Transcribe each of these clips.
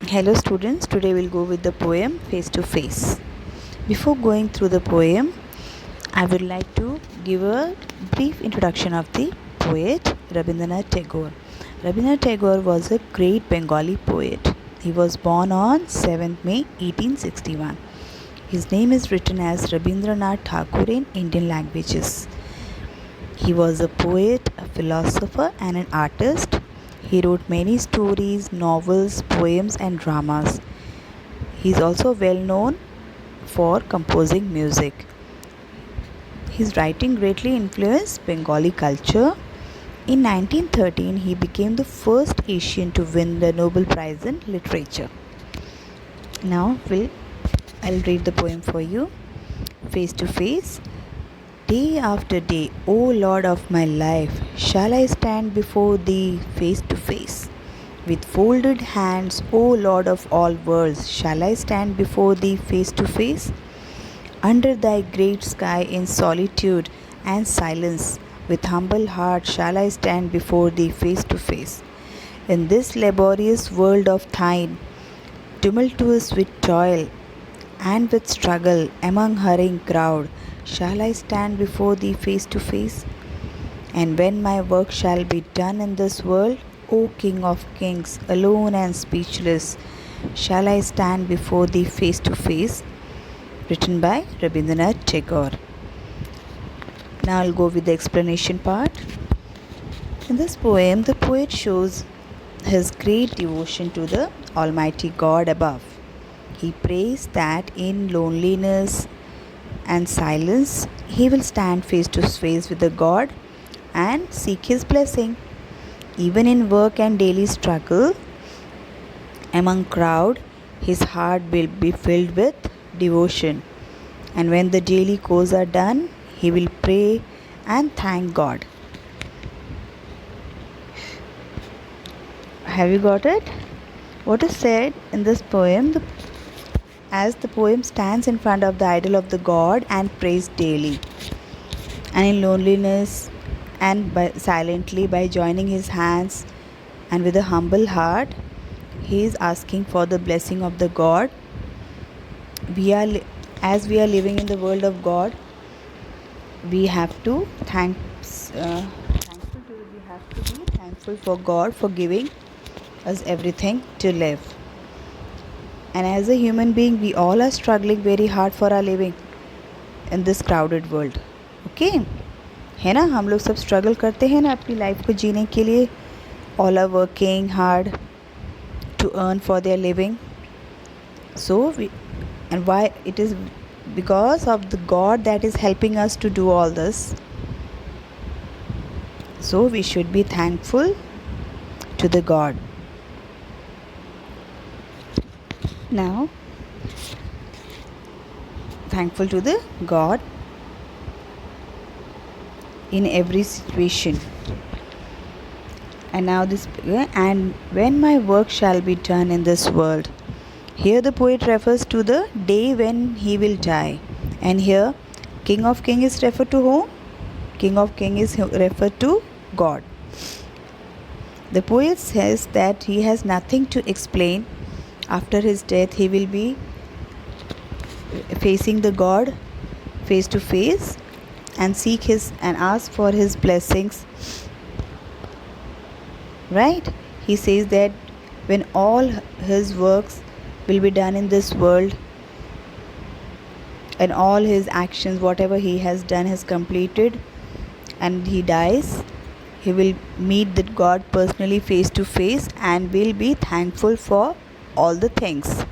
Hello students, today we'll go with the poem Face to Face. Before going through the poem, I would like to give a brief introduction of the poet Rabindranath Tagore. Rabindranath Tagore was a great Bengali poet. He was born on 7th May 1861. His name is written as Rabindranath Tagore in Indian languages. He was a poet, a philosopher, and an artist. He wrote many stories, novels, poems, and dramas. He is also well known for composing music. His writing greatly influenced Bengali culture. In 1913, he became the first Asian to win the Nobel Prize in Literature. Now, I'll read the poem for you. Face to Face. Day after day, O Lord of my life, shall I stand before Thee face to face? With folded hands, O Lord of all worlds, shall I stand before Thee face to face? Under Thy great sky in solitude and silence, with humble heart shall I stand before Thee face to face. In this laborious world of Thine, tumultuous with toil and with struggle among hurrying crowd, shall I stand before Thee face to face? And when my work shall be done in this world, O King of Kings, alone and speechless, shall I stand before Thee face to face? Written by Rabindranath Tagore. Now I'll go with the explanation part. In this poem, the poet shows his great devotion to the Almighty God above. He prays that in loneliness and silence, he will stand face to face with the God and seek his blessing. Even in work and daily struggle, among crowd, his heart will be filled with devotion. And when the daily chores are done, he will pray and thank God. Have you got it? What is said in this poem? As the poem stands in front of the idol of the God and prays daily, and in loneliness and silently by joining his hands and with a humble heart, he is asking for the blessing of the God. As we are living in the world of God, we have to be thankful for God for giving us everything to live. And as a human being, we all are struggling very hard for our living in this crowded world. Okay? है ना, हम लोग सब struggle करते हैं ना अपनी life को जीने के लिए. All are working hard to earn for their living. And why it is because of the God that is helping us to do all this. So we should be thankful to the God. Now, thankful to the God in every situation. And when my work shall be done in this world. Here the poet refers to the day when he will die. And here King of Kings is referred to whom? King of Kings is referred to God. The poet says that he has nothing to explain. After his death, he will be facing the God face to face and ask for his blessings. Right? He says that when all his works will be done in this world and all his actions, whatever he has done, has completed, and he dies, he will meet the God personally face to face and will be thankful for all the things.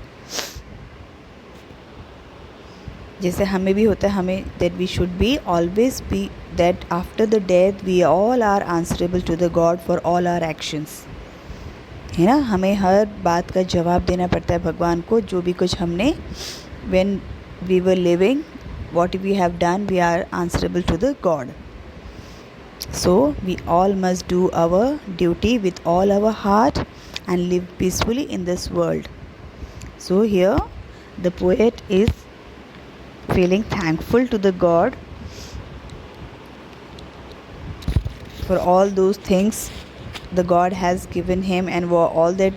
जैसे हमें भी होता है, हमें that we should be always be that after the death we all are answerable to the God for all our actions. है ना, हमें हर बात का जवाब देना पड़ता है भगवान को. जो भी कुछ हमने when we were living, what we have done, we are answerable to the God. So we all must do our duty with all our heart and live peacefully in this world. So here the poet is feeling thankful to the God for all those things the God has given him and for all that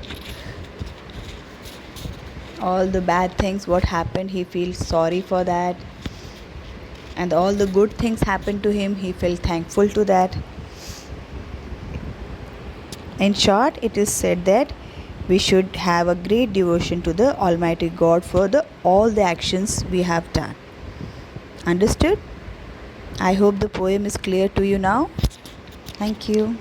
all the bad things what happened, he feels sorry for that, and all the good things happened to him, he felt thankful to that. In short, it is said that we should have a great devotion to the Almighty God for all the actions we have done. Understood? I hope the poem is clear to you now. Thank you.